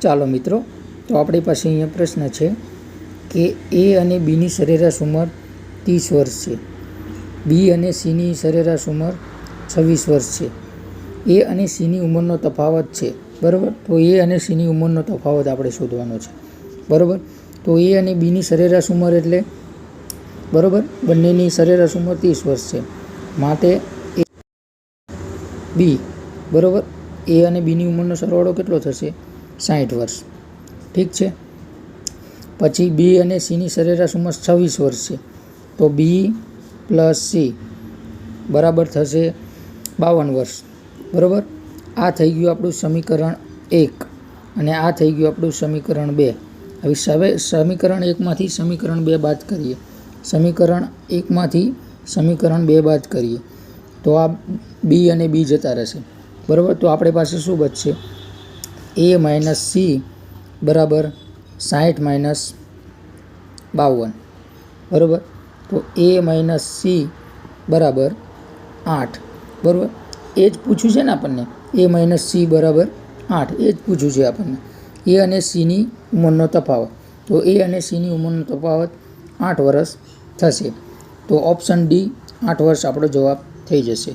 ચાલો મિત્રો, તો આપણી પાસે અહીંયા પ્રશ્ન છે કે એ અને બીની સરેરાશ ઉંમર 30 વર્ષ છે, બી અને સીની સરેરાશ ઉંમર 26 વર્ષ છે. એ અને સીની ઉંમરનો તફાવત છે, બરાબર. તો એ અને સીની ઉંમરનો તફાવત આપણે શોધવાનો છે, બરાબર. તો એ અને બીની સરેરાશ ઉંમર એટલે, બરાબર, બંનેની સરેરાશ ઉંમર 30 વર્ષ છે, માટે એ બી, બરાબર, એ અને બીની ઉંમરનો સરવાળો કેટલો થશે? 60 વર્ષ. ઠીક છે. પછી બી અને સીની સરેરાશ ઉંમર 26 વર્ષ છે, તો બી પ્લસ સી બરાબર થશે 52 વર્ષ, બરાબર. આ થઈ ગયું આપણું સમીકરણ 1 અને આ થઈ ગયું આપણું સમીકરણ 2. હવે સમીકરણ 1માંથી સમીકરણ 2 બાદ કરીએ. સમીકરણ 1માંથી સમીકરણ 2 બાદ કરીએ તો આ બી અને બી જતા રહેશે, બરાબર. તો આપણી પાસે શું બચશે? એ માઇનસ સી બરાબર 60 માઇનસ 52, બરાબર. તો એ માઇનસ સી બરાબર 8, બરાબર. એ જ પૂછ્યું છે ને આપણને, એ માઇનસ સી બરાબર 8, એ જ પૂછ્યું છે આપણને. એ અને સીની ઉંમરનો તફાવત, તો એ અને સીની ઉંમરનો તફાવત 8 વર્ષ થશે. તો ઓપ્શન ડી 8 વર્ષ આપણો જવાબ થઈ જશે.